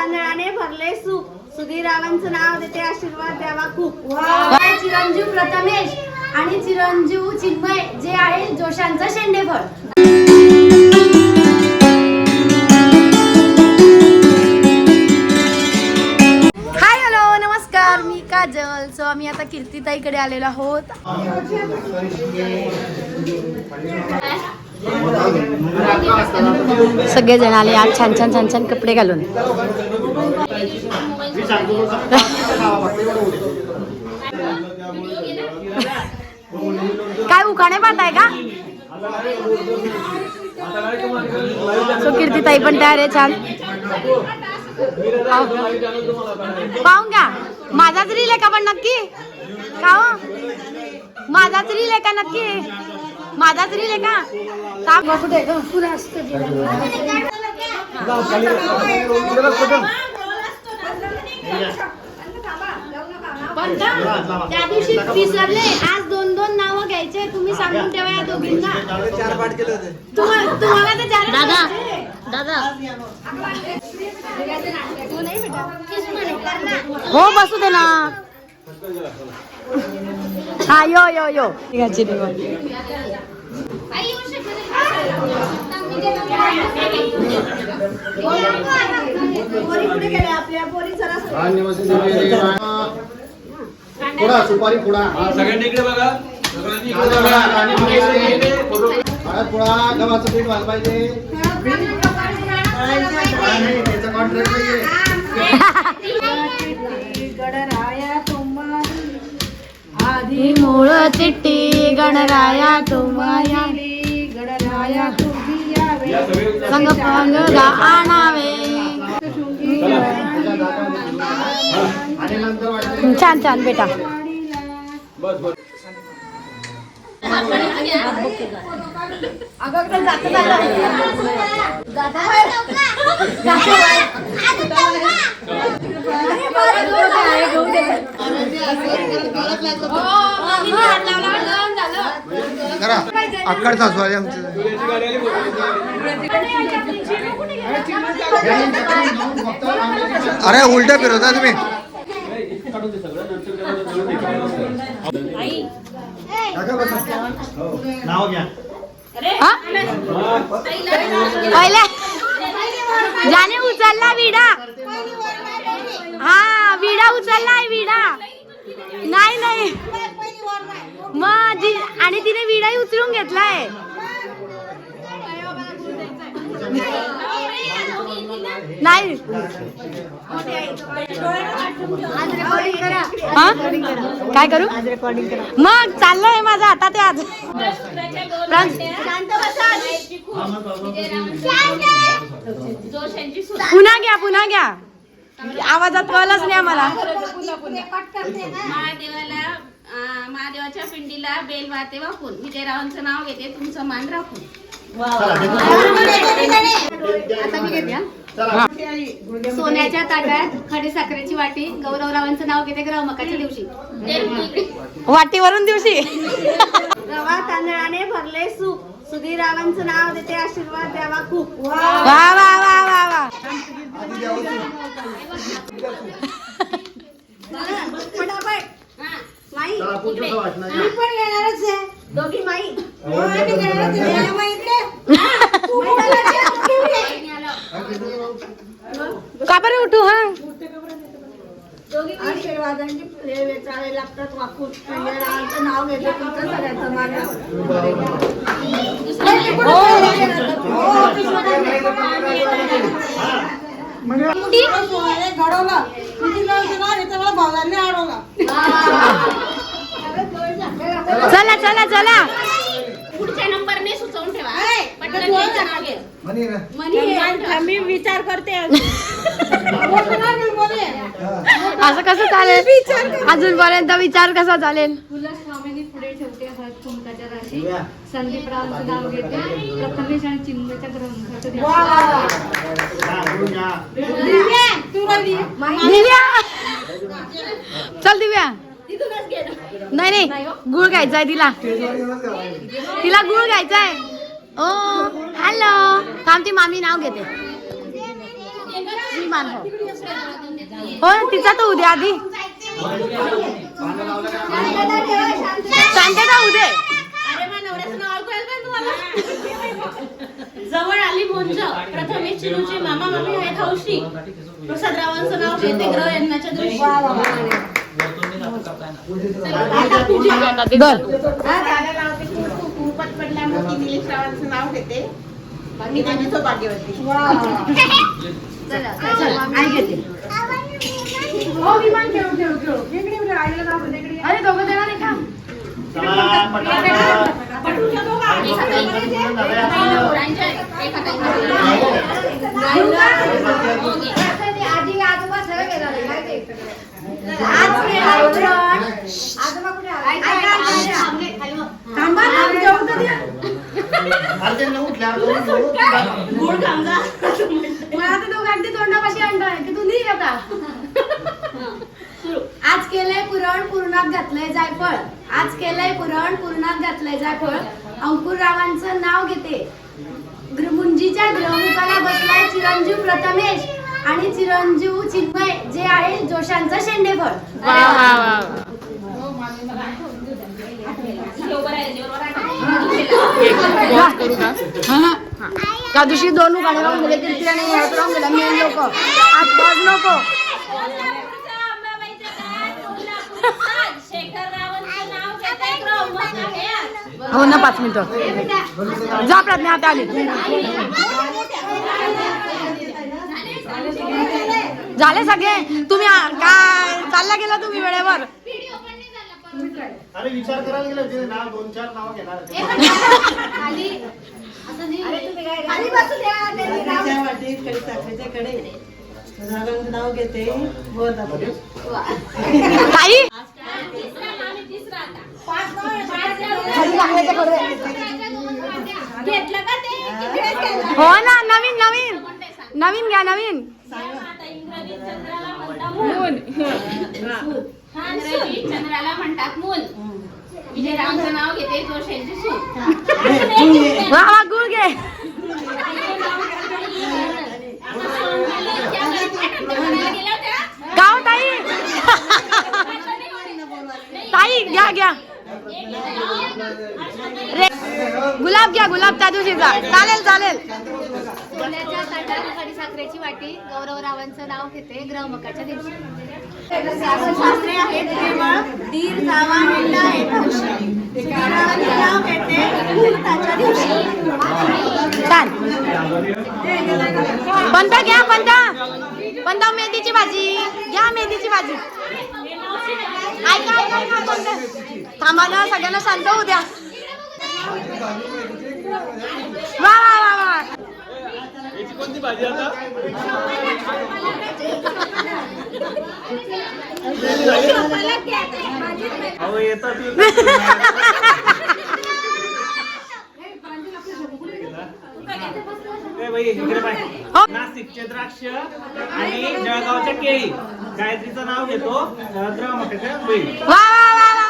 तांदळाने भरले सूप, सुधीरावांचं नाव देते, आशीर्वाद द्यावा खूप. चिरंजीव प्रथमेश आणि चिरंजीव चिन्मय जे आहे जोशांचा शेंडेफळ. हाय हॅलो नमस्कार, मी काजल. सो आम्ही आता कीर्तिताईकडे आलेलो आहोत. सगळेजण आले आज छान छान छान छान कपडे घालून. काय उखाणे पाहताय का? सो कीर्तिताई पण तयार आहे छान. पाहून घ्या. माझाच रील आहे का पण नक्की? का हो? माझाच रील आहे का नक्की? माझाच रील आहे का? कुठे त्या दिवशी विसरले. आज 2-2 नावं घ्यायचे. तुम्ही सांगून ठेवा या दोघींना. तुम्हाला तर चार. दादा दादा हो बसू दे ना. हा यो यो यो पुढा सुपारी पुढा सगळ्यांनी इकडे बघा. पुढा गव्हाचं पीठ व्हायला पाहिजे. त्याचा कॉन्ट्रॅक्ट नाहीये. आधी मूळ चिट्टी गणराया तुम्हाया गणराया संग पंग आणावे. आणि नंतर छान छान बेटा. अक्कड सासू आले आमचं. अरे उलट फिरवता तुम्ही. नाव घ्या. पहिले जाने उचलला विडा. हा विडा उचललाय विडा. नाही नाही मग आणि तिने विडाही उचलून घेतलाय. नाही काय करू मग चाललंय माझं आता ते आज. पुन्हा घ्या आवाजात कळलंच नाही आम्हाला. महादेवाच्या पिंडीला बेल वाते वाकून विजयरावांचं नाव घेते, तुमचं मान राखून. आता मी घेते. सोन्याच्या ताटात खडे साखरेची वाटी, गौरवरावांचं नाव घेते ग्रहमकाच्या दिवशी. वाटीवरून दिवशी रवा तांदळाने भरले सूप, सुधीरावांचं नाव देते, आशीर्वाद द्यावा खूप. वा वा वा वा वा. माई वाटणार. मी पण येणारच आहे. दोघी माई का बरं उठू. हा आशीर्वादांची फुले वेचावे लागतात वाकून. विजयरावांचं नाव घेते, तुमचं सगळ्यांचं मान घडवलं. चला चला चला. पुढच्या नंबरने सुचवून ठेवा. पटकन घ्यायचं नाव घे. मी विचार करते. असं कसं चालेल? अजूनपर्यंत विचार कसा चालेल? स्वामींनी पुढे ठेवते हळद कुंकाच्या राशी. संदीपरावांचं नाव घेते, प्रथमेश आणि चिन्मयच्या ग्रंथाचं दिव्या चल दिव्या. नाही नाही गुळ घ्यायचाय तिला. तिला गुळ घ्यायचाय. ओ हॅलो थांब ती मामी नाव घेते. मान हो हो तिचा तर उद्या आधी शांतता उद्या अरे मा नवऱ्याचं नाव ऐकू येईल का तुम्हाला? जवळ आली मोंज प्रथमेश चिरूचे मामा मामी आहेत हौशी प्रसाद रावांचं नाव घेते ग्रह यज्ञाच्या दिवशी. कुंपत पडल्यामुळे निलेश रावांचं नाव घेते बाकी त्यांनी तो भाग्यवती. अरे दोघं देणार आहे का आजी आजोबा सगळं गेलं तोंडापाशी आणणार की तू नाही आता. आज केलंय पुरण पूर्णात घातलंय जायफळ. आज केलंय पुरण पूर्णात घातलंय जायफळ. अंकुर रावांचं नाव घेते. मुंजीच्या ग्रहमुखाला बसलाय चिरंजीव प्रथमेश आणि चिरंजीव चिन्मय जे आहे जोशांचं शेंडेफळ. त्या दिवशी दोन गाड्या राहून गेले कीर्ती आणि ह्यात राहून गेला मेन लोक आज बस नको. हो ना 5 मिनिटं जा प्रज्ञा आता आली झाले सगळे. तुम्ही काय चालला गेला तुम्ही वेळेवर. अरे विचार करायला गेलं तिथे नाव 2-4 नाव घेणार नाव घेते ताई घेतलं का ते? हो ना नवीन नवीन नवीन घ्या नवीन. इंग्रजी चंद्राला म्हणतात मूल. विजयरावांचं नाव घेते जोशांची सून. वा वा गुळ घे. गाव ताई ताई घ्या घ्या गुलाब घ्या गुलाब त्या दिवशीचा चालेल चालेल. सोन्याच्या ताटात खडीसाखरेची वाटी गौरवरावांचं नाव घेते ग्रहमकाच्या दिवशी. शास्त्रे आहेत केवळ दीर जावा मेंढा आहेत हौशी. सुधीरावांचं नाव घेते मुहूर्ताच्या दिवशी. छान पंता घ्या पंता पंता मेथीची भाजी घ्या मेथीची भाजी. ऐका ऐका ऐका पंता थांबा ना सगळ्यांना शांत होऊ द्या. वा वा वा वा कोणती भाजी आता अहो येतात नाशिकचे द्राक्ष आणि जळगावच्या केळी. गायत्रीचं नाव घेतो द्रवमकाच्या बैल. वा वा वा वा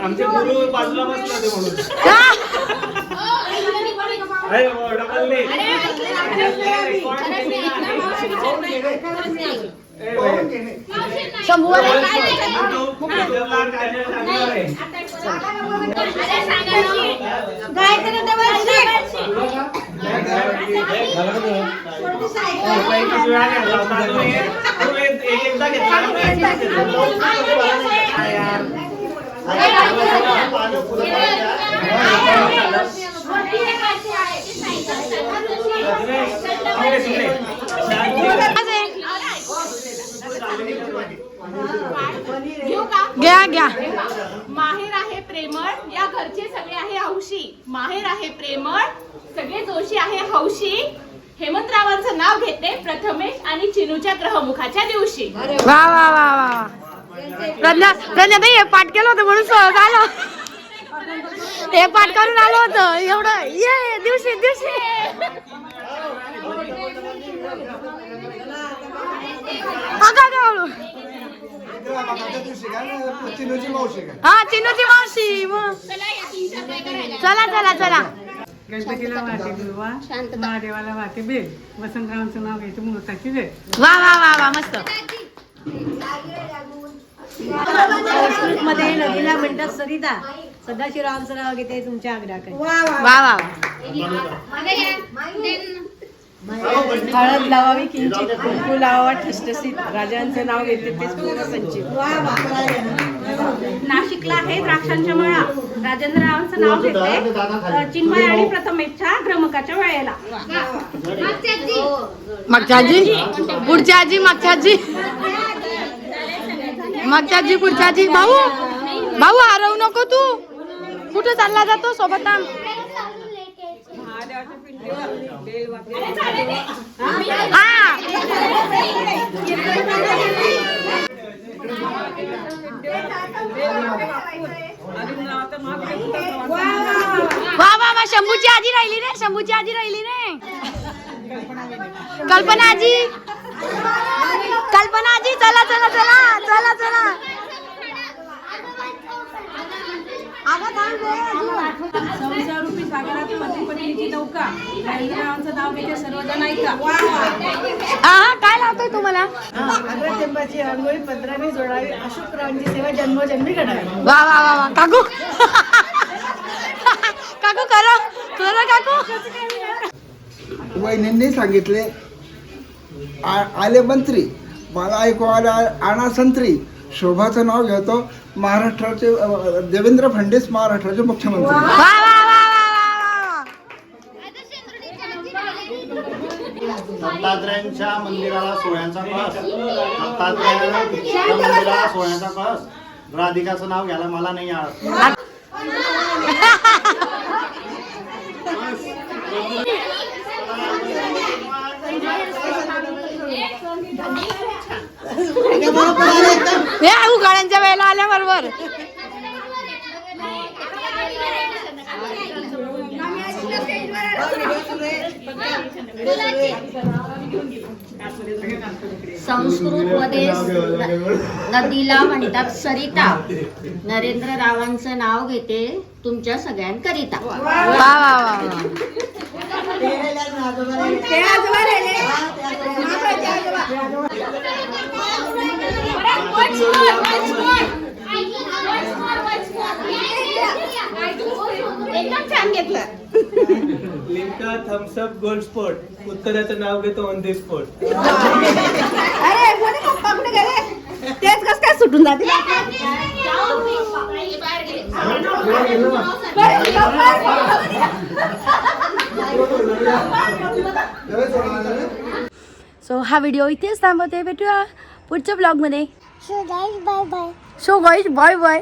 आमचे गुरु बाजूला बसले होते म्हणून डबल शंभू एकदा घेतला घ्या घ्या. माहेर आहे प्रेमळ या घरचे सगळे आहे हौशी. माहेर आहे प्रेमळ सगळे जोशी आहे हौशी. हेमंतरावांचं नाव घेते प्रथमेश आणि चिनूच्या ग्रहमुखाच्या दिवशी. वा वा वा वा प्रज्ञा प्रज्ञा ताई हे पाठ केलं होतं म्हणून सहज आलो. हे पाठ करून आलो होतं एवढं ये दिवशी दिवशी. हा चिनूची मावशी मग चला या 3-4 बायका राहिल्या. चला चला चला गणपतीला वाहते दुर्वा, महादेवाला वाहते बेल, वसंतरावांचं नाव घ्यायचं मुहूर्ताची वेळ. वा वा वा वा मस्त. मध्ये नदीला म्हणतात सरिता, सदाशिवरावांचं नाव घेते तुमच्या आग्राकडे. वा वा वा. हळद लावावी किंचित, कुंकू लावावा ठसठसीत, राजांचं नाव घेते तेच पूर्ण संचित. नाशिकला आहे द्राक्षांच्या मळा, राजेंद्र रावांचं नाव घेते चिन्मय आणि प्रथमेशच्या ग्रमकाच्या वेळेला. मागच्या आजी, पुढच्या आजी, मागच्या आजी, मागच्या आजी, पुढच्या आजी. भाऊ भाऊ हरवू नको तू. कुठे चालला जातो सोबत आम. हा वा वा वा. शंभूची आजी राहिली रे, शंभूची आजी राहिली रे. कल्पना आजी, कल्पना आजी, चला चला चला चला चला. संसारूपी सागरात पतीपत्नीची नौका, राजेंद्ररावांचं नाव घेते सर्वजण ऐका. हा काय लावतोय तुम्हाला. अग्रतेंबाची अंघोळी पत्राने जोडावी, अशोकरावांची सेवा जन्मोजन्मी घडावी. वा वा वा वा. काकू काकू करा करा काकू. वहिनींनी सांगितले आले मंत्री, मला ऐकू आला आणा संत्री. शोभाचं नाव घेतो महाराष्ट्राचे देवेंद्र फडणवीस, महाराष्ट्राचे मुख्यमंत्री. वा वा वा वा वा. दत्तात्रयांच्या मंदिराला सोहळ्याचा कळस, दत्तात्रयांच्या मंदिराला सोहळ्याचा कळस. राधिकाचं नाव घ्यायला मला नाही आवडत. उघाड्यांच्या वेळेला आल्याबरोबर. संस्कृतमध्ये नदीला म्हणतात सरिता. नरेंद्र रावांचं नाव घेते तुमच्या सगळ्यांकरिता. वा वा वा. एकदम छान घेतलं. लिम्का थम्सअप गोल्ड स्पोर्ट, उत्तराचं नाव घेतो ऑन दी स्पॉट. अरे कोणी पप्पा कुठे गेले, तेच कस काय सुटून जाते. सो हा व्हिडिओ इथेच थांबवते. भेटूया पुढच्या ब्लॉगमध्ये. Bye bye. So guys bye bye.